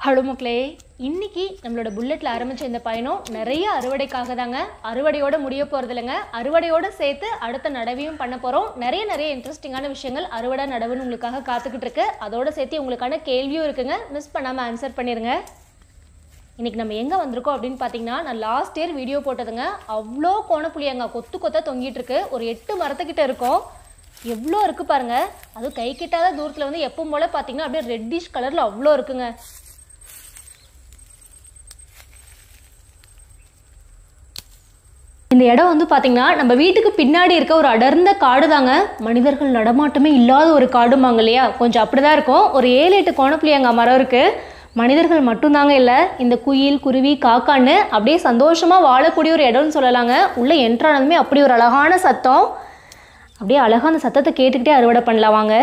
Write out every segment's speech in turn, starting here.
Hello மக்களே, இன்னைக்கு நம்மளோட புல்லட்ல ஆரம்பிச்ச இந்த பயணம் நிறைய அறுவடைக்காக தாங்க. அறுவடையோட முடிய போறது இல்லைங்க. அறுவடையோட சேர்த்து அடுத்த நடவையும் பண்ண போறோம். நிறைய இன்ட்ரெஸ்டிங்கான விஷயங்கள் அறுவடை நடவுன்னு உங்களுக்காக காத்துக்கிட்டு இருக்கு. அதோட சேர்த்து உங்களுக்கான கேள்வியும் இருக்குங்க. மிஸ் பண்ணாம ஆன்சர் பண்ணிருங்க. இன்னைக்கு நம்ம எங்க வந்திருக்கோம் அப்படின்னு பாத்தீங்கன்னா, நான் லாஸ்ட் இயர் வீடியோ போட்டதுங்க. அவ்வளோ கோணப்புளியங்க கொத்து கொத்தா தொங்கிட்டு இருக்கு. ஒரு 8 மரத்துக்கிட்ட இருக்கும். எவ்வளோ இருக்கு பாருங்க. அதுவும் கை கிட்டாத தூரத்துல வந்து எப்பவும் போல பாத்தீங்கன்னா அப்படியே ரெட்டிஷ் கலர்ல அவ்வளோ இருக்குங்க. இந்த இடம் வந்து பார்த்தீங்கன்னா நம்ம வீட்டுக்கு பின்னாடி இருக்க ஒரு அடர்ந்த காடு தாங்க. மனிதர்கள் நடமாட்டமே இல்லாத ஒரு காடுமாங்க இல்லையா, கொஞ்சம் அப்படிதான் இருக்கும். ஒரு 7-8 கோணப்புளியங்க மரம் இருக்குது. மனிதர்கள் மட்டும்தாங்க இல்லை, இந்த குயில் குருவி காக்கான்னு அப்படியே சந்தோஷமாக வாழக்கூடிய ஒரு இடம்னு சொல்லலாங்க. உள்ளே என்ட்ரானதுமே அப்படி ஒரு அழகான சத்தம், அப்படியே அழகான அந்த சத்தத்தை கேட்டுக்கிட்டே அறுவடை பண்ணலாம் வாங்க.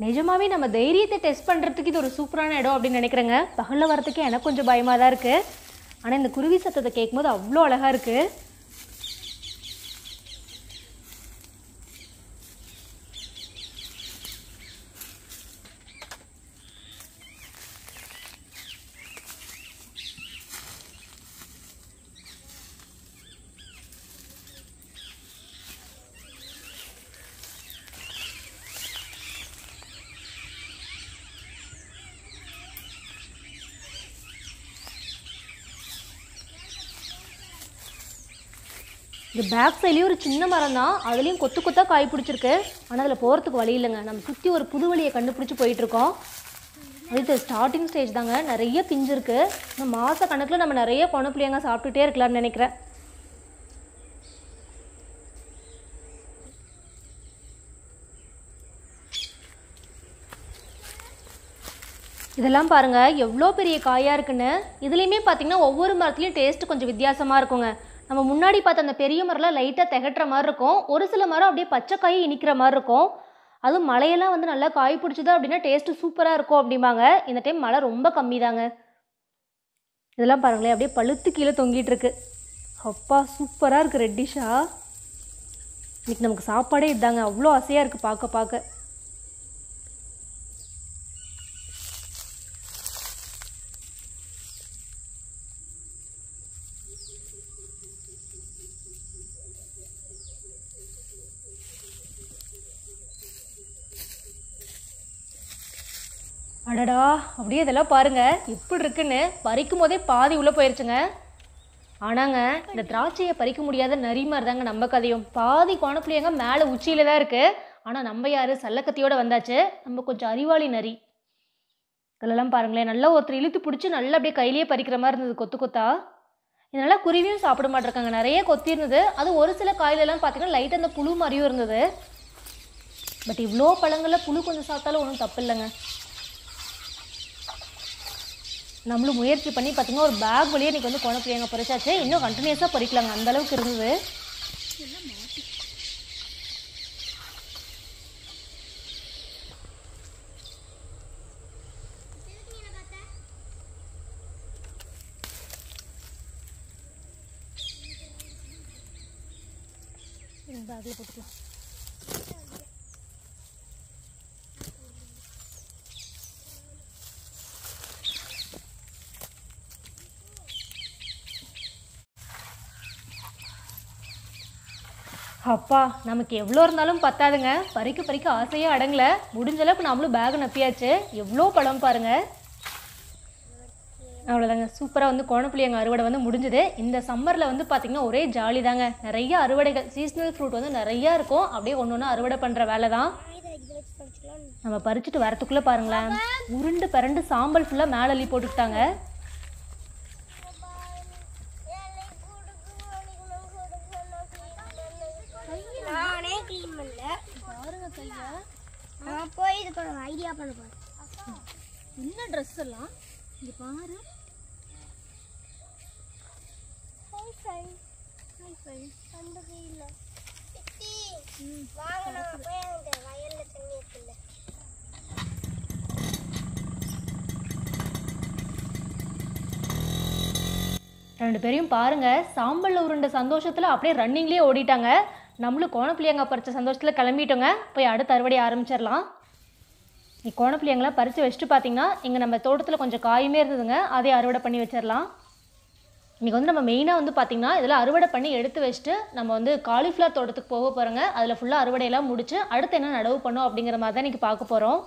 நிஜமாவே நம்ம தைரியத்தை டெஸ்ட் பண்ணுறதுக்கு இது ஒரு சூப்பரான இடம் அப்படின்னு நினைக்கிறேங்க. பகலில் வரத்துக்கு எனக்கு கொஞ்சம் பயமாக தான் இருக்குது. ஆனால் இந்த குருவி சத்தத்தை கேட்கும்போது அவ்வளோ அழகாக இருக்குது. இது பேக் சைட்லேயும் ஒரு சின்ன மரம் தான், அதுலேயும் கொத்து கொத்தாக காய் பிடிச்சிருக்கு. ஆனால் அதில் போகிறதுக்கு வழி இல்லைங்க. நம்ம சுற்றி ஒரு புது வழியை கண்டுபிடிச்சி போயிட்டுருக்கோம். அது ஸ்டார்டிங் ஸ்டேஜ் தாங்க. நிறைய பிஞ்சு இருக்குது. இன்னும் மாத கணக்கில் நம்ம நிறைய கோணப்புளியங்க சாப்பிட்டுட்டே இருக்கலாம்னு நினைக்கிறேன். இதெல்லாம் பாருங்கள் எவ்வளோ பெரிய காயாக இருக்குன்னு. இதுலேயுமே பார்த்தீங்கன்னா ஒவ்வொரு மரத்துலேயும் டேஸ்ட்டு கொஞ்சம் வித்தியாசமாக இருக்குங்க. நம்ம முன்னாடி பார்த்த அந்த பெரிய மரம்லாம் லைட்டாக திகட்டுற மாதிரி இருக்கும். ஒரு சில மரம் அப்படியே பச்சை காய் இனிக்கிற மாதிரி இருக்கும். அதுவும் மழையெல்லாம் வந்து நல்லா காய் பிடிச்சது அப்படின்னா டேஸ்ட்டு சூப்பராக இருக்கும் அப்படிம்பாங்க. இந்த டைம் மழை ரொம்ப கம்மி தாங்க. இதெல்லாம் பாருங்களேன், அப்படியே பழுத்து கீழே தொங்கிட்டு இருக்கு. அப்பா சூப்பராக இருக்குது ரெட்டிஷாக. இன்னைக்கு நமக்கு சாப்பாடே இதாங்க. அவ்வளோ ஆசையாக இருக்குது பார்க்க பார்க்க. அடடா, அப்படியே இதெல்லாம் பாருங்கள் எப்படி இருக்குன்னு. பறிக்கும் போதே பாதி உள்ளே போயிடுச்சுங்க. ஆனாங்க இந்த திராட்சையை பறிக்க முடியாத நரி மாதிரி தாங்க நம்ம கதையும். பாதி கோணப்புளியங்க மேலே உச்சியில் தான் இருக்குது. ஆனால் நம்ம யார் சல்லக்கத்தியோடு வந்தாச்சு. நம்ம கொஞ்சம் அறிவாளி நரி. இதெல்லாம் பாருங்களேன், நல்லா ஒருத்தர் இழுத்து பிடிச்சி நல்லா அப்படியே கையிலேயே பறிக்கிற மாதிரி இருந்தது கொத்து கொத்தா. இதனால் குருவியும் சாப்பிட மாட்டிருக்காங்க. நிறைய கொத்தி இருந்தது. அது ஒரு சில காயிலெல்லாம் பார்த்தீங்கன்னா லைட்டாக அந்த புழு மாதிரியும் இருந்தது. பட் இவ்வளோ பழங்களில் புழு கொஞ்சம் சாப்பிட்டாலும் ஒன்றும் தப்பு இல்லைங்க. நம்மளும் முயற்சி பண்ணி பார்த்தீங்கன்னா ஒரு பேக் வழியே இன்றைக்கி வந்து கோணப்புளியங்க பறிச்சாச்சு. இன்னும் கண்டினியூஸாக பறிக்கலாங்க, அந்தளவுக்கு இருந்தது. பேக்கில் போட்டுக்கலாம். அப்பா நமக்கு எவ்வளோ இருந்தாலும் பத்தாதுங்க. பறிக்க ஆசையே அடங்கலை. முடிஞ்சளவுக்கு நம்மளும் பேக் நப்பியாச்சு. எவ்வளோ பழம் பாருங்கள். அவ்வளோதாங்க, சூப்பராக வந்து கோணப்புளியங்க அறுவடை வந்து முடிஞ்சுது. இந்த சம்மரில் வந்து பார்த்திங்கன்னா ஒரே ஜாலி தாங்க. நிறைய அறுவடைகள், சீசனல் ஃப்ரூட் வந்து நிறையா இருக்கும். அப்படியே ஒன்று ஒன்று அறுவடை பண்ணுற வேலை தான். நம்ம பறிச்சுட்டு வரத்துக்குள்ளே பாருங்களேன், உருண்டு பரண்டு சாம்பல் ஃபுல்லாக மேலே அள்ளி போட்டுக்கிட்டாங்க. போய் இது பண்ண ஐடியா பண்ண போறேன். என்ன ட்ரெஸ் எல்லாம் இங்க பாரு. Hi friends. Hi friends. அந்த வீல்ல சித்தி வாங்க நம்ம போய் அந்த வயல்ல தண்ணி இருக்குல்ல. ரெண்டு பேரையும் பாருங்க, சாம்பல்ல உருண்ட சந்தோஷத்துல அப்படியே ரன்னிங்லேயே ஓடிட்டாங்க. நம்மளும் கோணப்புளியங்காய் பறிச்ச சந்தோஷத்துல கிளம்பிட்டோங்க. போய் அடுத்த அறுவடை ஆரம்பிச்சிடலாம். கோணப்புளியங்களாம் பறித்து வச்சுட்டு பார்த்தீங்கன்னா இங்கே நம்ம தோட்டத்தில் கொஞ்சம் காயுமே இருந்ததுங்க, அதே அறுவடை பண்ணி வச்சிடலாம். இன்றைக்கி வந்து நம்ம மெயினாக வந்து பார்த்திங்கன்னா இதில் அறுவடை பண்ணி எடுத்து வச்சுட்டு நம்ம வந்து காலிஃப்ளவர் தோட்டத்துக்கு போக போகிறோங்க. அதில் ஃபுல்லாக அறுவடையெல்லாம் முடிச்சு அடுத்து என்ன நடவு பண்ணோம் அப்படிங்கிற மாதிரி தான் இன்றைக்கி பார்க்க போகிறோம்.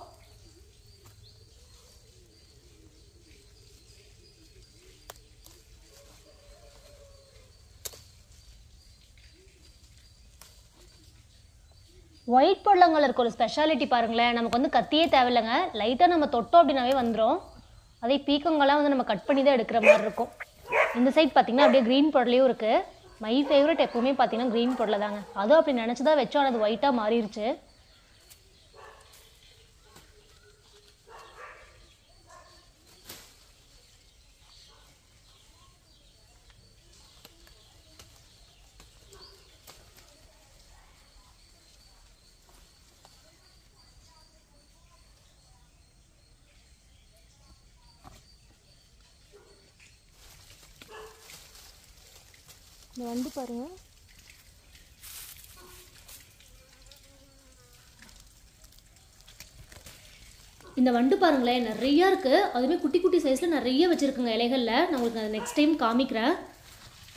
ஒயிட் பொடலங்காயில் ஒரு ஸ்பெஷாலிட்டி பாருங்களேன். நமக்கு வந்து கத்தியே தேவையில்லைங்க, லைட்டாக நம்ம தொட்டோம் அப்படின்னாவே வந்துடும். அதே பீக்கங்கெல்லாம் வந்து நம்ம கட் பண்ணி தான் எடுக்கிற மாதிரி இருக்கும். இந்த சைட் பார்த்திங்கன்னா அப்படியே க்ரீன் பொடலையும் இருக்குது. மை ஃபேவரட் எப்போவுமே பார்த்திங்கன்னா க்ரீன் பொடலை தாங்க. அதுவும் அப்படி நினச்சி தான் வச்சோம், ஆனால் அது ஒயிட்டாக மாறிடுச்சு. இந்த வண்டு பாருங்க, இந்த வண்டு பாருங்களேன் நிறையா இருக்குது. அதுவுமே குட்டி குட்டி சைஸில் நிறைய வச்சுருக்குங்க இலைகளில். நான் உங்களுக்கு அதை நெக்ஸ்ட் டைம் காமிக்கிறேன்.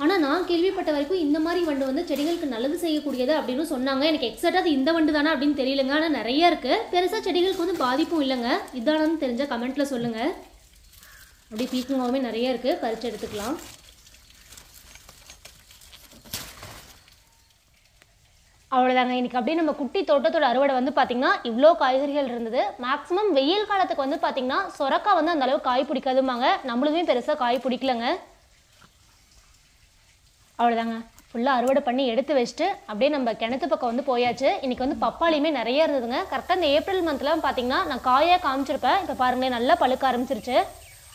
ஆனால் நான் கேள்விப்பட்ட வரைக்கும் இந்த மாதிரி வண்டு வந்து செடிகளுக்கு நல்லது செய்யக்கூடியது அப்படின்னு சொன்னாங்க. எனக்கு எக்ஸாக்டாக அது இந்த வண்டு தானே அப்படின்னு தெரியலங்க. ஆனால் நிறையா இருக்குது. பெருசாக செடிகளுக்கு வந்து பாதிப்பும் இல்லைங்க. இதானு தெரிஞ்சால் கமெண்ட்டில் சொல்லுங்கள். அப்படியே பீக்கங்காவுமே நிறைய இருக்குது, பறித்து எடுத்துக்கலாம். அவ்வளோதாங்க. இன்றைக்கி அப்படியே நம்ம குட்டி தோட்டத்தோட அறுவடை வந்து பார்த்திங்கன்னா இவ்வளோ காய்கறிகள் இருந்தது. மேக்ஸிமம் வெயில் காலத்துக்கு வந்து பார்த்திங்கன்னா சொரக்காய் வந்து அந்தளவு காய் பிடிக்காதுமாங்க. நம்மளுமே பெருசாக காய் பிடிக்கலங்க. அவ்வளோதாங்க, ஃபுல்லாக அறுவடை பண்ணி எடுத்து வச்சுட்டு அப்படியே நம்ம கிணத்து பக்கம் வந்து போயாச்சு. இன்றைக்கி வந்து பப்பாளியுமே நிறைய இருந்ததுங்க. கரெக்டாக இந்த ஏப்ரல் மந்த்லாம் பார்த்திங்கன்னா நான் காயாக காமிச்சிருப்பேன். இப்போ பாருங்களேன் நல்லா பழுக்க ஆரம்பிச்சிருச்சு.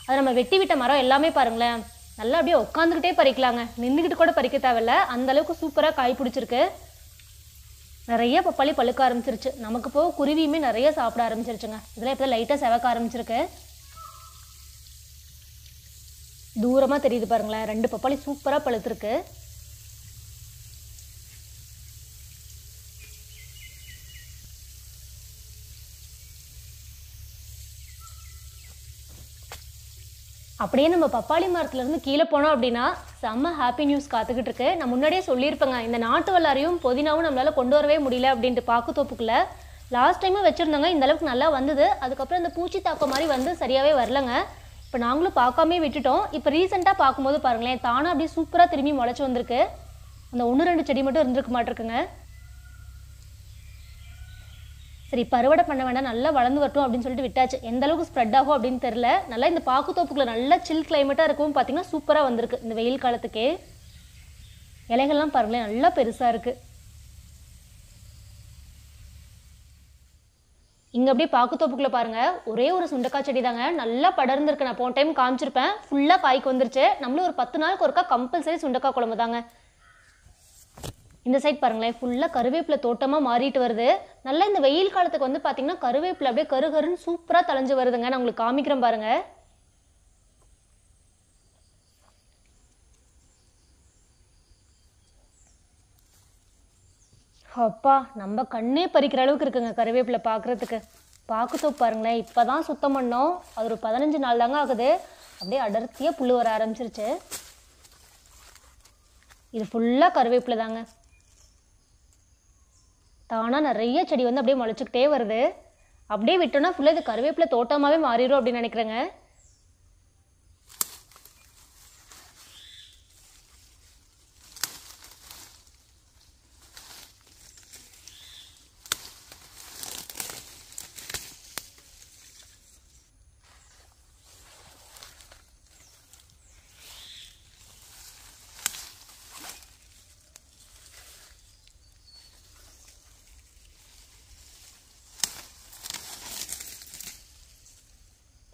அதை நம்ம வெட்டி விட்ட மரம் எல்லாமே பாருங்களேன் நல்லா அப்படியே உட்காந்துக்கிட்டே பறிக்கலாங்க, நின்றுக்கிட்டு கூட பறிக்க தேவையில்ல, அந்தளவுக்கு சூப்பராக காய் பிடிச்சிருக்கு. நிறைய பப்பாளி பழுக்க ஆரம்பிச்சிருச்சு. நமக்கு போக குருவியுமே நிறைய சாப்பிட ஆரம்பிச்சிருச்சுங்க. இதெல்லாம் இப்போ லைட்டாக செவக்க ஆரம்பிச்சிருக்கு. தூரமாக தெரியுது பாருங்களேன், 2 பப்பாளி சூப்பராக பழுத்துருக்கு. அப்படியே நம்ம பப்பாளி மரத்துலேருந்து கீழே போனோம் அப்படின்னா செம்ம ஹாப்பி நியூஸ் காத்துக்கிட்டு இருக்கு. நான் முன்னாடியே சொல்லியிருப்பேங்க, இந்த நாட்டு வல்லாரையும் புதினாவும் நம்மளால் கொண்டு வரவே முடியல அப்படின்ட்டு பாக்குத்தோப்புக்குள்ள. லாஸ்ட் டைமும் வச்சுருந்தாங்க, இந்த அளவுக்கு நல்லா வந்தது. அதுக்கப்புறம் இந்த பூச்சி தாக்கம் மாதிரி வந்து சரியாகவே வரலங்க. இப்போ நாங்களும் பார்க்காமே விட்டுட்டோம். இப்போ ரீசெண்டாக பார்க்கும்போது பாருங்களேன் தானாக அப்படியே சூப்பராக திரும்பி முளைச்சி வந்திருக்கு. அந்த 1-2 செடி மட்டும் இருந்திருக்க மாட்டிருக்குங்க. சரி இப்போ அறுவடை பண்ண வேண்டாம், நல்லா வளர்ந்து வரட்டும் அப்படின்னு சொல்லிட்டு விட்டாச்சு. எந்த அளவுக்கு ஸ்ப்ரெட் ஆகும் அப்படின்னு தெரில. நல்லா இந்த பாக்குத்தோப்புக்குள்ள நல்லா சில் கிளைமேட்டாக இருக்கும். பார்த்தீங்கன்னா சூப்பராக வந்திருக்கு இந்த வெயில் காலத்துக்கே. இலைகள்லாம் பாருங்களேன் நல்லா பெருசாக இருக்குது. இங்கே அப்படியே பாக்குத்தோப்புக்குள்ளே பாருங்கள் ஒரே ஒரு சுண்டக்காய் செடி தாங்க, நல்லா படர்ந்துருக்கு. நான் போன டைம் காமிச்சிருப்பேன், ஃபுல்லாக காய்க்கு வந்துருச்சு. நம்மளும் ஒரு 10 நாளுக்கு ஒருக்கா கம்பல்சரி சுண்டக்காய் குழம்பு தாங்க. இந்த சைட் பாருங்களேன் ஃபுல்லாக கருவேப்பிலை தோட்டமாக மாறிட்டு வருது. நல்லா இந்த வெயில் காலத்துக்கு வந்து பார்த்தீங்கன்னா கருவேப்பிலை அப்படியே கருகருன்னு சூப்பராக தளைஞ்சு வருதுங்க. நான் உங்களுக்கு காமிக்கிறேன் பாருங்க. அப்பா நம்ம கண்ணே பறிக்கிற அளவுக்கு இருக்குங்க கருவேப்பிலை பார்க்குறதுக்கு. பாக்குத்தோப்பு பாருங்களேன் இப்போ தான் சுத்தம் பண்ணோம், அது ஒரு 15 நாள் தாங்க ஆகுது. அப்படியே அடர்த்தியாக புல் வர ஆரம்பிச்சிருச்சு. இது ஃபுல்லாக கருவேப்பிலை தாங்க. தானாக நிறைய செடி வந்து அப்படியே முளைச்சிக்கிட்டே வருது. அப்படியே விட்டோன்னா ஃபுல்லாக இது கருவேப்பிலை தோட்டமாகவே மாறிடும் அப்படின்னு நினைக்கிறேங்க.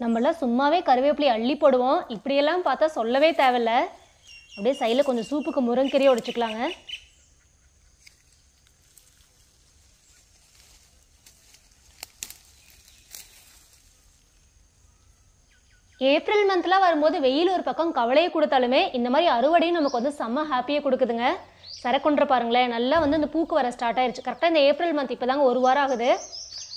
நம்மளாம் சும்மாவே கருவேப்பிலை அள்ளி போடுவோம். இப்படியெல்லாம் பார்த்தா சொல்லவே தேவையில்ல. அப்படியே சைடில் கொஞ்சம் சூப்புக்கு முருங்கீரையை உடைச்சிக்கலாங்க. ஏப்ரல் மந்த்லாம் வரும்போது வெயில் ஒரு பக்கம் கவலையை கொடுத்தாலுமே இந்த மாதிரி அறுவடையும் நமக்கு வந்து செம்ம ஹாப்பியை கொடுக்குதுங்க. சரக்கொன்ற பாருங்களேன், நல்லா வந்து இந்த பூக்கு வர ஸ்டார்ட் ஆயிடுச்சு. கரெக்டாக இந்த ஏப்ரல் மந்த் இப்போ தாங்க 1 வாரம் ஆகுது.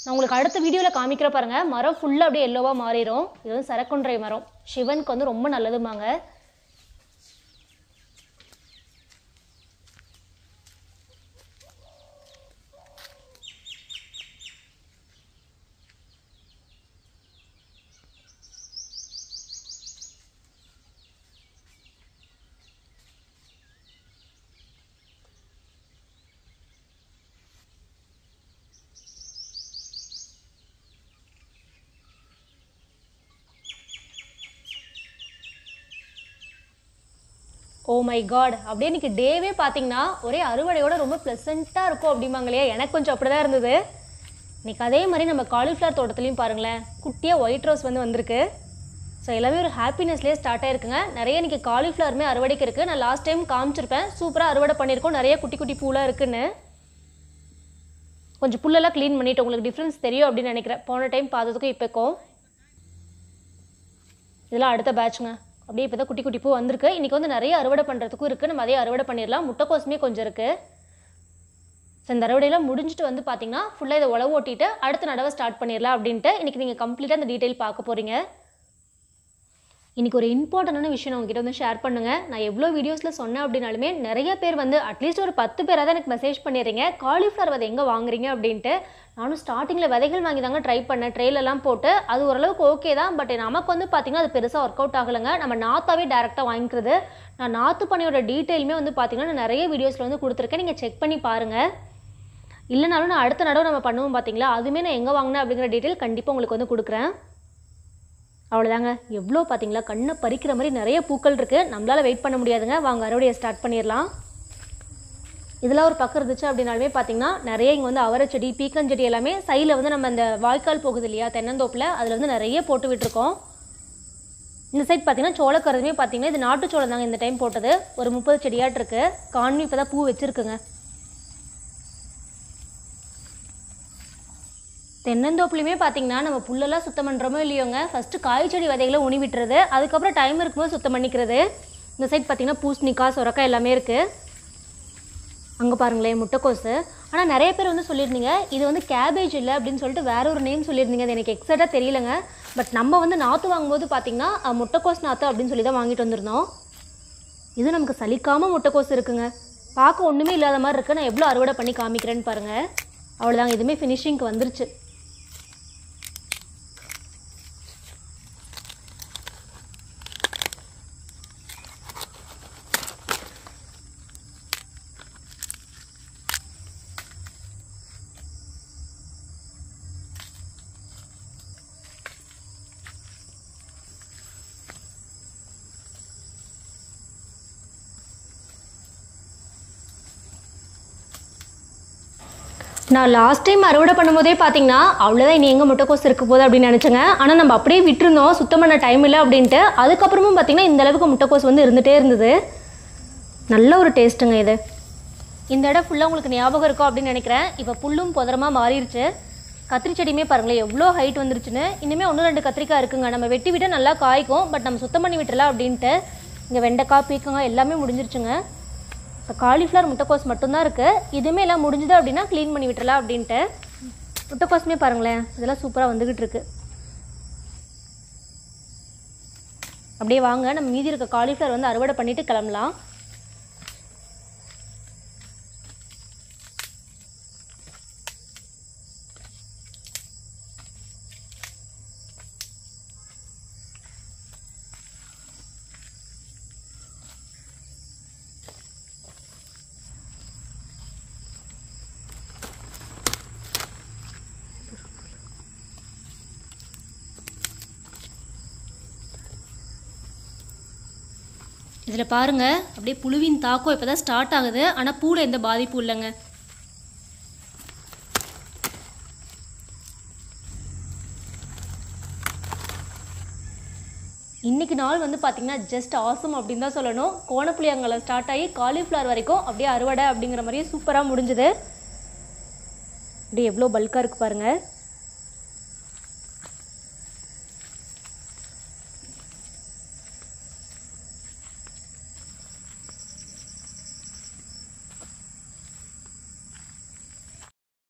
நான் உங்களுக்கு அடுத்த வீடியோவில் காமிக்கிற பாருங்க, மரம் ஃபுல்லாக அப்படியே எல்லோவாக மாறிடும். இது வந்து சரக்கொன்றை மரம், சிவனுக்கு வந்து ரொம்ப நல்லதுமாங்க. ஓ மை காட், அப்படியே இன்னைக்கு டேவே பார்த்தீங்கன்னா ஒரே அறுவடையோட ரொம்ப ப்ளசண்ட்டாக இருக்கும் அப்படிம்பாங்க. எனக்கு கொஞ்சம் அப்படி தான் இருந்தது. இன்னைக்கு அதே மாதிரி நம்ம காலிஃப்ளவர் தோட்டத்துலையும் பாருங்களேன், குட்டியாக ஒயிட் ரோஸ் வந்து வந்திருக்கு. ஸோ எல்லாமே ஒரு ஹாப்பினஸ்லேயே ஸ்டார்ட் ஆயிருக்குங்க. நிறைய இன்னைக்கு காலிஃப்ளவருமே அறுவடைக்கு இருக்குது. நான் லாஸ்ட் டைம் காமிச்சிருப்பேன், சூப்பராக அறுவடை பண்ணியிருக்கோம். நிறைய குட்டி குட்டி பூலாம் இருக்குன்னு. கொஞ்சம் புல்லெல்லாம் க்ளீன் பண்ணிவிட்டு உங்களுக்கு டிஃப்ரென்ஸ் தெரியும் அப்படின்னு நினைக்கிறேன், போன டைம் பார்த்ததுக்கும் இப்போக்கும். இதெல்லாம் அடுத்த பேட்சுங்க. அப்படியே இப்போ தான் குட்டி குட்டி பூ வந்திருக்கு. இன்றைக்கி வந்து நிறைய அறுவடை பண்ணுறதுக்கும் இருக்குது. நம்ம அதே அறுவடை பண்ணிடலாம். முட்டைக்கோசுமே கொஞ்சம் இருக்குது. ஸோ இந்த அறுவடையெல்லாம் முடிஞ்சிட்டு வந்து பார்த்தீங்கன்னா ஃபுல்லாக இதை உழவு ஓட்டிட்டு அடுத்த நடவை ஸ்டார்ட் பண்ணிடலாம் அப்படின்ட்டு இன்றைக்கி நீங்கள் கம்ப்ளீட்டாக இந்த டீட்டெயில் பார்க்க போகிறீங்க. இன்றைக்கி ஒரு இம்பார்ட்டண்டான விஷயம் நான் உங்ககிட்ட வந்து ஷேர் பண்ணுங்கள். நான் எவ்வளோ வீடியோஸில் சொன்னேன் அப்படின்னாலுமே நிறைய பேர் வந்து அட்லீஸ்ட் ஒரு 10 பேராக தான் எனக்கு மெசேஜ் பண்ணிடுறீங்க, காலிஃப்ளவர் விதை எங்கே வாங்குறீங்க அப்படின்ட்டு. நானும் ஸ்டார்டிங்கில் விதைகள் வாங்கி தாங்க ட்ரை பண்ணேன், ட்ரெயிலெல்லாம் போட்டு. அது ஓரளவுக்கு ஓகே தான். பட் நமக்கு வந்து பார்த்திங்கன்னா அது பெருசாக ஒர்க் அவுட் ஆகலைங்க. நம்ம நாற்றாவே டேரெக்டாக வாங்கிக்கிறது. நான் நாற்று பணியோட டீட்டெயிலுமே வந்து பார்த்திங்கன்னா நான் நிறைய வீடியோஸில் வந்து கொடுத்துருக்கேன், நீங்கள் செக் பண்ணி பாருங்கள். இல்லைனாலும் நான் அடுத்த நடவு நம்ம பண்ணுவோம் பார்த்தீங்களா, அதுவுமே நான் எங்கே வாங்கினேன் அப்படிங்கிற டீட்டெயில் கண்டிப்பாக உங்களுக்கு வந்து கொடுக்குறேன். அவ்வளோதாங்க. எவ்வளோ பார்த்தீங்களா, கண்ணை பறிக்கிற மாதிரி நிறைய பூக்கள் இருக்குது. நம்மளால் வெயிட் பண்ண முடியாதுங்க. வாங்க அறுவடையை ஸ்டார்ட் பண்ணிடலாம். இதெல்லாம் ஒரு பக்கம் இருந்துச்சு அப்படின்னாலுமே பார்த்தீங்கன்னா நிறைய இங்கே வந்து அவரை செடி, பீக்கஞ்செடி எல்லாமே சைடில் வந்து நம்ம இந்த வாய்க்கால் போகுது இல்லையா தென்னந்தோப்பில், அதில் வந்து நிறைய போட்டு விட்டுருக்கோம். இந்த சைட் பார்த்தீங்கன்னா சோளக்கருதுமே பார்த்தீங்கன்னா இது நாட்டு சோளம் தாங்க இந்த டைம் போட்டது. ஒரு 30 செடியாட்டு இருக்குது. கான்வி இப்போ தான் பூ வச்சுருக்குங்க. தென்னந்தோப்புலையுமே பார்த்தீங்கன்னா நம்ம புல்லெல்லாம் சுத்தம் பண்ணுறோமோ இல்லையோங்க, ஃபஸ்ட்டு காய் செடி விதைகளை உணி விட்டுறது, அதுக்கப்புறம் டைம் இருக்கும்போது சுத்தம் பண்ணிக்கிறது. இந்த சைட் பார்த்தீங்கன்னா பூசணிக்காய், சொரக்காய் எல்லாமே இருக்குது. அங்கே பாருங்களேன் முட்டைக்கோசு. ஆனால் நிறைய பேர் வந்து சொல்லியிருந்தீங்க இது வந்து கேபேஜ் இல்லை அப்படின்னு சொல்லிட்டு வேற ஒரு நேம் சொல்லியிருந்தீங்க. அது எனக்கு எக்ஸாக்டாக தெரியலங்க. பட் நம்ம வந்து நாற்று வாங்கும்போது பார்த்தீங்கன்னா முட்டைக்கோஸ் நாற்று அப்படின்னு சொல்லி தான் வாங்கிட்டு வந்திருந்தோம். இது நமக்கு சலிக்காமல் முட்டைக்கோசு இருக்குங்க. பார்க்க ஒன்றுமே இல்லாத மாதிரி இருக்குது. நான் எவ்வளோ அறுவடை பண்ணி காமிக்கிறேன்னு பாருங்கள். அவ்வளோதாங்க, இதுவுமே ஃபினிஷிங்க்கு வந்துருச்சு. நான் லாஸ்ட் டைம் அறுவடை பண்ணும்போதே பார்த்தீங்கன்னா அவ்வளோதான், இனி எங்கே முட்டைக்கோஸ் இருக்க போகுது அப்படின்னு நினச்சேங்க. ஆனால் நம்ம அப்படியே விட்டுருந்தோம், சுத்தம் பண்ண டைம் இல்லை அப்படின்ட்டு. அதுக்கப்புறமும் பார்த்தீங்கன்னா இந்த அளவுக்கு முட்டைக்கோஸ் வந்து இருந்துகிட்டே இருந்தது. நல்ல ஒரு டேஸ்ட்டுங்க இது. இந்த இடம் ஃபுல்லாக உங்களுக்கு ஞாபகம் இருக்கும் அப்படின்னு நினைக்கிறேன். இப்போ புல்லும் புதரமாக மாறிடுச்சு. கத்திரி செடியுமே பாருங்களேன் எவ்வளோ ஹைட் வந்துருச்சுன்னு. இன்னுமே 1-2 கத்திரிக்காய் இருக்குங்க. நம்ம வெட்டி விட்டால் நல்லா காய்க்கும். பட் நம்ம சுத்தம் பண்ணி விட்டுலாம் அப்படின்ட்டு இங்கே வெண்டைக்காய், பீக்கங்காய் எல்லாமே முடிஞ்சிருச்சுங்க. இப்போ காலிஃப்ளவர், முட்டைக்கோஸ் மட்டும்தான் இருக்குது. இதுவுமே எல்லாம் முடிஞ்சுது அப்படின்னா க்ளீன் பண்ணி விட்டுறலாம் அப்படின்ட்டு. முட்டைக்கோஸுமே பாருங்களேன் இதெல்லாம் சூப்பராக வந்துக்கிட்டு இருக்கு. அப்படியே வாங்க நம்ம மீதி இருக்க காலிஃப்ளவர் வந்து அறுவடை பண்ணிவிட்டு கிளம்பலாம். இதில் பாருங்கள் அப்படியே புழுவின் தாக்கம் இப்போ தான் ஸ்டார்ட் ஆகுது. ஆனால் பூவில் எந்த பாதிப்பும் இல்லைங்க. இன்றைக்கி நாள் வந்து பார்த்திங்கன்னா ஜஸ்ட் ஆசம் அப்படின்னு தான் சொல்லணும். கோணப்புளியங்கால ஸ்டார்ட் ஆகி காலிஃப்ளவர் வரைக்கும் அப்படியே அறுவடை அப்படிங்கிற மாதிரியே சூப்பராக முடிஞ்சுது. அப்படியே எவ்வளோ பல்காக இருக்குது பாருங்கள்.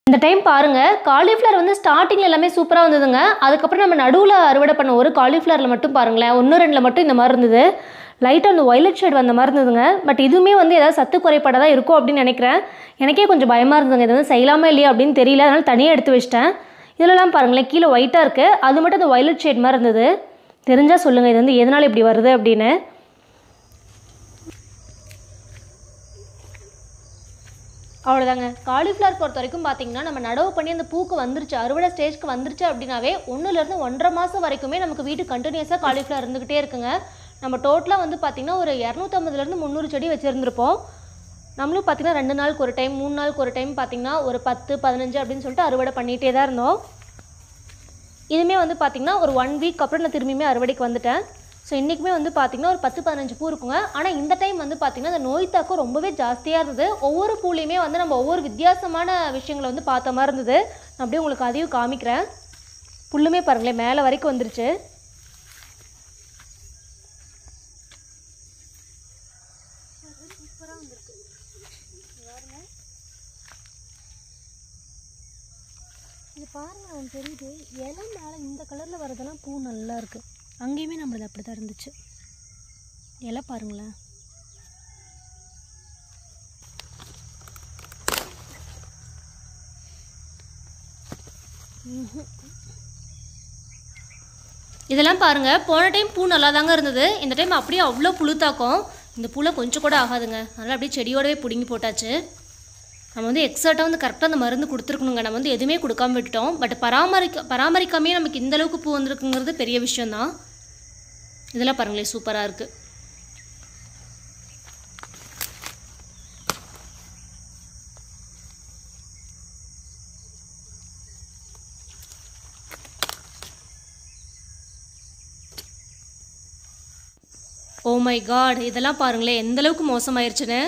இந்த டைம் பாருங்கள் காலிஃப்ளவர் வந்து ஸ்டார்டிங்கில் எல்லாமே சூப்பராக வந்ததுங்க. அதுக்கப்புறம் நம்ம நடுவில் அறுவடை பண்ண ஒரு காலிஃப்ளவரில் மட்டும் பாருங்களேன், 1-2 மட்டும் இந்த மாதிரி இருந்தது. லைட்டாக அந்த வயலட் ஷேட் வந்த மாதிரி இருந்ததுங்க. பட் இதுவுமே வந்து ஏதாவது சத்து குறைபாடாக இருக்கும் அப்படின்னு நினைக்கிறேன். எனக்கே கொஞ்சம் பயமாக இருந்ததுங்க, இது வந்து செய்யலாமா இல்லையா அப்படின்னு தெரியல. அதனால் தனியாக எடுத்து வச்சிட்டேன். இதெல்லாம் பாருங்களேன் கீழே ஒயிட்டாக இருக்குது, அது மட்டும் அந்த வயலட் ஷேட் மாதிரி இருந்தது. தெரிஞ்சால் சொல்லுங்கள் இது வந்து எதனால் இப்படி வருது அப்படின்னு. அவ்வளோதாங்க. காலிஃப்ளவர் பொறுத்த வரைக்கும் பார்த்தீங்கன்னா நம்ம நடவு பண்ணி அந்த பூக்கு வந்துருச்சு, அறுவடை ஸ்டேஜ்க்கு வந்துருச்சு அப்படின்னாவே 1லேருந்து 1.5 மாதம் வரைக்குமே நமக்கு வீட்டு கண்டினியூஸாக காலிஃப்ளவர் இருந்துக்கிட்டே இருக்குங்க. நம்ம டோட்டலாக வந்து பார்த்திங்கன்னா ஒரு 250லேருந்து 300 செடி வச்சுருந்துருப்போம். நம்மளும் பார்த்திங்கன்னா 2 நாளுக்கு ஒரு டைம் 3 நாளுக்கு ஒரு டைம் பார்த்திங்கன்னா ஒரு 10-15 அப்படின்னு சொல்லிட்டு அறுவடை பண்ணிகிட்டே தான் இருந்தோம். இதுவுமே வந்து பார்த்திங்கன்னா ஒரு 1 வீக் அப்புறம் நான் திரும்பியுமே அறுவடைக்கு வந்துட்டேன். ஸோ இன்றைக்குமே வந்து பார்த்திங்கன்னா ஒரு 10-15 பூ இருக்குங்க. ஆனால் இந்த டைம் வந்து பார்த்திங்கன்னா அந்த நோய் தாக்கம் ரொம்பவே ஜாஸ்தியாக இருந்தது. ஒவ்வொரு பூலையுமே வந்து நம்ம ஒவ்வொரு வித்தியாசமான விஷயங்களை வந்து பார்த்த மாதிரி இருந்தது. நான் அப்படியே உங்களுக்கு அதையும் காமிக்கிறேன். புல்லுமே பாருங்களேன் மேலே வரைக்கும் வந்துருச்சு. இது பாருங்க அவன் தெரியுது, இலை மேலே இந்த கலரில் வரதெல்லாம் பூ நல்லா இருக்குது. அங்கேயுமே நம்மளது அப்படி தான் இருந்துச்சு. இலை பாருங்களேன். இதெல்லாம் பாருங்கள் போன டைம் பூ நல்லா தாங்க இருந்தது. இந்த டைம் அப்படியே அவ்வளோ புழு தாக்கம். இந்த பூலை கொஞ்சம் கூட ஆகாதுங்க. அதனால் அப்படியே செடியோடவே பிடுங்கி போட்டாச்சு. நம்ம வந்து எக்ஸாக்டாக வந்து கரெக்டாக அந்த மருந்து கொடுத்துருக்கணுங்க. நம்ம வந்து எதுவுமே கொடுக்காம விட்டுட்டோம். பட் பராமரிக்காமே நமக்கு இந்தளவுக்கு பூ வந்துருக்குங்கிறது பெரிய விஷயந்தான். இதெல்லாம் பாருங்களேன் சூப்பராக இருக்குது. ஓ மை காட், இதெல்லாம் பாருங்களேன் எந்தளவுக்கு மோசமாயிருச்சுன்னு.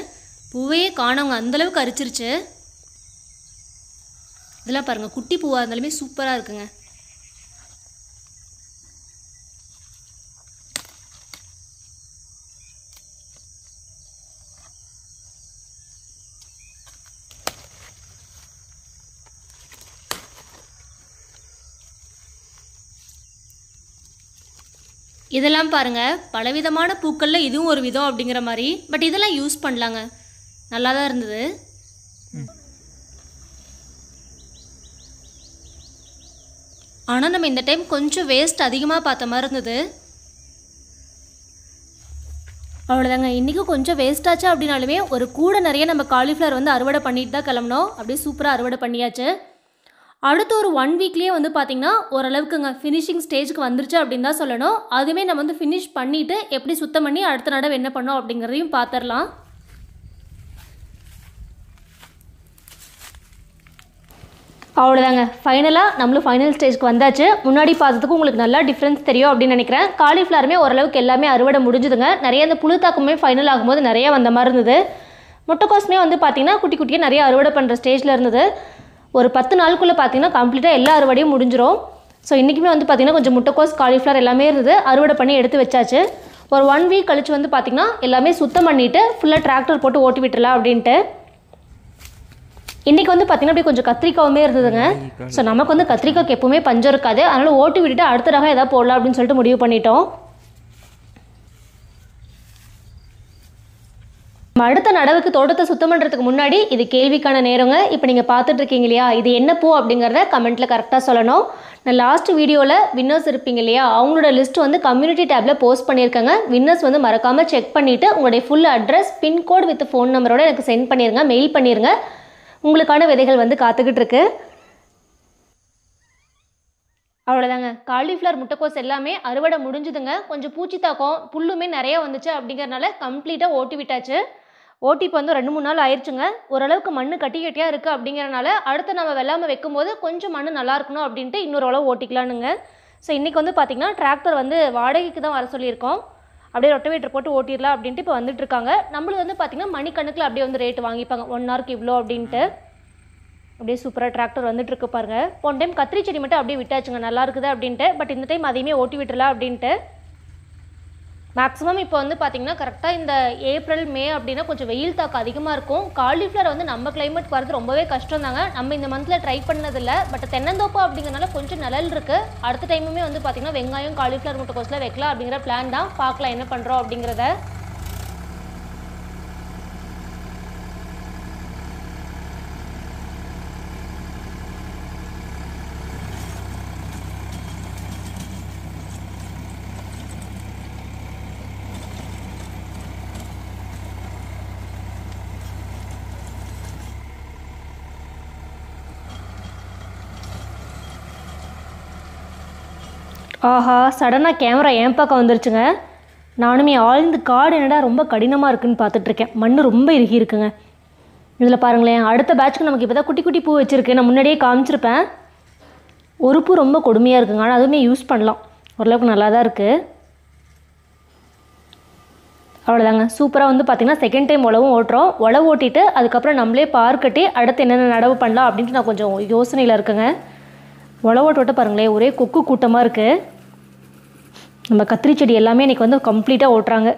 பூவையே காணவங்க அந்தளவுக்கு அரிச்சிருச்சு. இதெல்லாம் பாருங்கள் குட்டி பூவாக இருந்தாலுமே சூப்பராக இருக்குங்க. இதெல்லாம் பாருங்கள் பலவிதமான பூக்களில் இதுவும் ஒரு விதம் அப்படிங்கிற மாதிரி. பட் இதெல்லாம் யூஸ் பண்ணலாங்க, நல்லா தான் இருந்தது. ஆனால் நம்ம இந்த டைம் கொஞ்சம் வேஸ்ட் அதிகமாக பார்த்த மாதிரி இருந்தது. அவ்வளோதாங்க, இன்றைக்கும் கொஞ்சம் வேஸ்ட்டாச்சா அப்படின்னாலுமே ஒரு கூட நிறைய நம்ம காலிஃப்ளவர் வந்து அறுவடை பண்ணிட்டு தான் கிளம்புனோம். அப்படியே சூப்பராக அறுவடை பண்ணியாச்சு. அடுத்த ஒரு 1 வீக்லேயே வந்து பார்த்திங்கன்னா ஓரளவுக்குங்க ஃபினிஷிங் ஸ்டேஜுக்கு வந்துருச்சு அப்படின்னு தான் சொல்லணும். அதுவுமே நம்ம வந்து ஃபினிஷ் பண்ணிவிட்டு எப்படி சுத்தம் பண்ணி அடுத்த நடவு என்ன பண்ணோம் அப்படிங்கிறதையும் பார்த்துடலாம். அவ்வளோதாங்க, ஃபைனலாக நம்மளும் ஃபைனல் ஸ்டேஜ்க்கு வந்தாச்சு. முன்னாடி பார்த்ததுக்கு உங்களுக்கு நல்லா டிஃப்ரென்ஸ் தெரியும் அப்படின்னு நினைக்கிறேன். காலிஃப்ளவருமே ஓரளவுக்கு எல்லாமே அறுவடை முடிஞ்சுதுங்க. நிறைய அந்த புழு தாக்கமே ஃபைனல் ஆகும்போது நிறைய வந்த மாதிரி இருந்தது. முட்டைக்கோஸுமே வந்து பார்த்திங்கன்னா குட்டி குட்டியாக நிறைய அறுவடை பண்ணுற ஸ்டேஜில் இருந்தது. ஒரு 10 நாளுக்குள்ளே பார்த்திங்கன்னா கம்ப்ளீட்டாக எல்லா அறுவடையும் முடிஞ்சிடும். ஸோ இன்றைக்குமே வந்து பார்த்திங்கன்னா கொஞ்சம் முட்டைக்கோஸ் காலிஃப்ளவர் எல்லாமே இருந்தது, அறுவடை பண்ணி எடுத்து வச்சாச்சு. ஒரு 1 வீக் கழிச்சு வந்து பார்த்திங்கன்னா எல்லாமே சுத்தம் பண்ணிவிட்டு ஃபுல்லாக டிராக்டர் போட்டு ஓட்டி விட்டுலாம் அப்படின்ட்டு. இன்றைக்கி வந்து பார்த்திங்கன்னா அப்படியே கொஞ்சம் கத்திரிக்காவுமே இருந்ததுங்க. ஸோ நமக்கு வந்து கத்திரிக்காய்க்கு எப்பவுமே பஞ்சம் இருக்காது. அதனால் ஓட்டி விட்டுட்டு அடுத்த ரகம் எதாவது போடலாம் அப்படின்னு சொல்லிட்டு முடிவு பண்ணிட்டோம். நம்ம அடுத்த நடவுக்கு தோட்டத்தை சுத்தம் பண்ணுறதுக்கு முன்னாடி இது கேள்விக்கான நேரங்க. இப்போ நீங்கள் பார்த்துட்டு இருக்கீங்க இல்லையா, இது என்ன பூ அப்படிங்கிறத கமெண்ட்டில் கரெக்டாக சொல்லணும். நான் லாஸ்ட் வீடியோவில் வின்னர்ஸ் இருப்பீங்க இல்லையா, அவங்களோட லிஸ்ட் வந்து கம்யூனிட்டி டேப்பில் போஸ்ட் பண்ணியிருக்காங்க. வின்னர்ஸ் வந்து மறக்காமல் செக் பண்ணிவிட்டு உங்களுடைய full address, pin code with phone நம்பரோட எனக்கு சென்ட் பண்ணிடுங்க, மெயில் பண்ணிடுங்க. உங்களுக்கான விதைகள் வந்து காத்துக்கிட்டு இருக்கு. அவ்வளோதாங்க, காலிஃப்ளவர் முட்டைக்கோஸ் எல்லாமே அறுவடை முடிஞ்சுதுங்க. கொஞ்சம் பூச்சி தாக்கம் புல்லுமே நிறைய வந்துச்சு அப்படிங்கிறனால கம்ப்ளீட்டாக ஓட்டி விட்டாச்சு. ஓட்டி இப்போ வந்து 2-3 நாள் ஆயிடுச்சுங்க. ஓரளவுக்கு மண் கட்டி கட்டியாக இருக்குது அப்படிங்கிறனால அடுத்து நம்ம வெள்ளாமல் வைக்கும்போது கொஞ்சம் மண் நல்லா இருக்கணும் அப்படின்ட்டு இன்னொரு அளவு ஓட்டிக்கலானுங்க. ஸோ இன்றைக்கி வந்து பார்த்திங்கன்னா டிராக்டர் வந்து வாடகைக்கு தான் வர சொல்லியிருக்கோம். அப்படியே ரொட்டவேட்டர் போட்டு ஓட்டிடலாம் அப்படின்ட்டு இப்போ வந்துட்டுருக்காங்க. நம்மளுக்கு வந்து பார்த்திங்கன்னா மணிக்கணக்கில் அப்படியே வந்து ரேட்டு வாங்கிப்பாங்க, 1 ஹவருக்கு இவ்வளோ அப்படின்ட்டு. அப்படியே சூப்பராக டிராக்டர் வந்துட்டுருக்கு பாருங்கள். போன டைம் கத்திரி செடி மட்டும் அப்படியே விட்டாச்சுங்க, நல்லா இருக்குது அப்படின்ட்டு. பட் இந்த டைம் அதையுமே ஓட்டி விட்டுறலாம் அப்படின்ட்டு. மேக்ஸிமம் இப்போ வந்து பார்த்திங்கன்னா கரெக்டாக இந்த ஏப்ரல் மே அப்படின்னா கொஞ்சம் வெயில் தாக்கம் அதிகமாக இருக்கும். காலிஃப்ளவர் வந்து நம்ம கிளைமேட் வரது ரொம்பவே கஷ்டம் தாங்க. நம்ம இந்த மந்தில் ட்ரை பண்ணதில்லை. பட் தென்னந்தோப்பு அப்படிங்கிறனால கொஞ்சம் நிழல் இருக்குது. அடுத்த டைமுமே வந்து பார்த்திங்கன்னா வெங்காயம் காலிஃப்ளவர் முட்டைக்கோஸில் வைக்கலாம் அப்படிங்கிற பிளான் தான். பார்க்கலாம் என்ன பண்ணுறோம் அப்படிங்கிறத. ஆஹா, சடனாக கேமரா என் பக்கம் வந்துருச்சுங்க. நானுமே ஆழ்ந்து காடு என்னடா ரொம்ப கடினமாக இருக்குதுன்னு பார்த்துட்ருக்கேன். மண் ரொம்ப இறுகி இருக்குங்க. இதில் பாருங்களேன், அடுத்த பேட்ச்க்கு நமக்கு இப்போ தான் குட்டி குட்டி பூ வச்சுருக்கு. நான் முன்னாடியே காமிச்சிருப்பேன். ஒரு பூ ரொம்ப கொடுமையாக இருக்குங்க, ஆனால் அதுவுமே யூஸ் பண்ணலாம், ஓரளவுக்கு நல்லா தான் இருக்குது. அவ்வளோதாங்க, சூப்பராக வந்து பார்த்திங்கன்னா செகண்ட் டைம் உழவும் ஓட்டுறோம். உழவு ஓட்டிட்டு அதுக்கப்புறம் நம்மளே பார் கட்டி அடுத்து என்னென்ன நடவு பண்ணலாம் அப்படின்ட்டு நான் கொஞ்சம் யோசனையில் இருக்குங்க. உழவோட்டோட்ட பாருங்களேன், ஒரே கொக்கு கூட்டமாக இருக்குது. நம்ம கத்திரி செடி எல்லாமே இன்றைக்கி வந்து கம்ப்ளீட்டாக ஓட்டுறாங்க.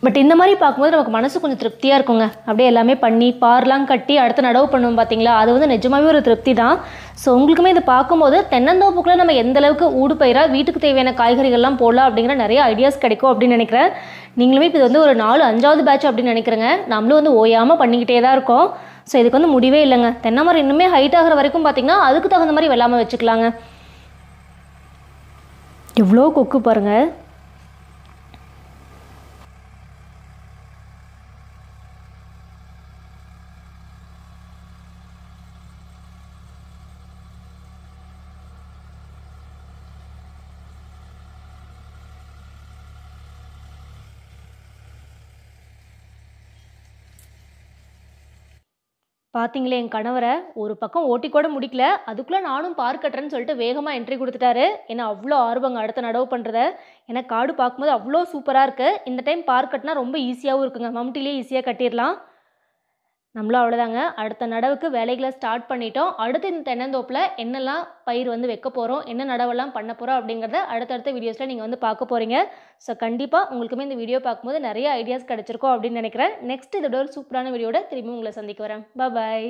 பட் இந்த மாதிரி பார்க்கும்போது நமக்கு மனசு கொஞ்சம் திருப்தியாக இருக்குங்க. அப்படியே எல்லாமே பண்ணி பார்லாம் கட்டி அடுத்து நடவு பண்ணுவோம் பார்த்தீங்களா, அது வந்து நிஜமாகவே ஒரு திருப்தி தான். ஸோ உங்களுக்குமே இதை பார்க்கும்போது தென்னந்தோப்புக்குள்ளே நம்ம எந்த அளவுக்கு ஊடு பயிராக வீட்டுக்கு தேவையான காய்கறிகள்லாம் போடலாம் அப்படிங்கிற நிறைய ஐடியாஸ் கிடைக்கும் அப்படின்னு நினைக்கிறேன். நீங்களுமே இப்போ இது வந்து ஒரு 4-5வது பேட்ச் அப்படின்னு நினைக்கிறேங்க. நம்மளும் வந்து ஓயாமல் பண்ணிக்கிட்டே தான் இருக்கோம். ஸோ இதுக்கு வந்து முடிவே இல்லைங்க. தென்னை மரம் இன்னுமே ஹைட் ஆகிற வரைக்கும் பார்த்திங்கன்னா அதுக்கு தகுந்த மாதிரி வெள்ளாமல் வச்சுக்கலாங்க. எவ்வளோ கொக்கு பாருங்கள். பார்த்தீங்களே என் கணவரை, ஒரு பக்கம் ஓட்டி கூட முடிக்கல, அதுக்குள்ளே நானும் பார் கட்டுறேன்னு சொல்லிட்டு வேகமாக என்ட்ரி கொடுத்துட்டாரு. ஏன்னா அவ்வளோ ஆர்வங்க அடுத்த நடவு பண்ணுறத. ஏன்னா காடு பார்க்கும்போது அவ்வளோ சூப்பராக இருக்குது. இந்த டைம் பார் கட்டினா ரொம்ப ஈஸியாகவும் இருக்குங்க, மம்டிலே ஈஸியாக கட்டிடலாம். நம்மளும் அவ்வளோதாங்க, அடுத்த நடவுக்கு வேலைகளை ஸ்டார்ட் பண்ணிட்டோம். அடுத்து இந்த தென்னந்தோப்பில் என்னெல்லாம் பயிர் வந்து வைக்க போகிறோம், என்ன நடவெல்லாம் பண்ண போகிறோம் அப்படிங்கிறத அடுத்தடுத்த வீடியோஸில் நீங்கள் வந்து பார்க்க போகிறீங்க. ஸோ கண்டிப்பாக உங்களுக்குமே இந்த வீடியோ பார்க்கும்போது நிறைய ஐடியாஸ் கிடச்சிருக்கோம் அப்படின்னு நினைக்கிறேன். நெக்ஸ்ட் இதோட ஒரு சூப்பரான வீடியோட திரும்பி உங்களை சந்திக்க வரேன். பாய்.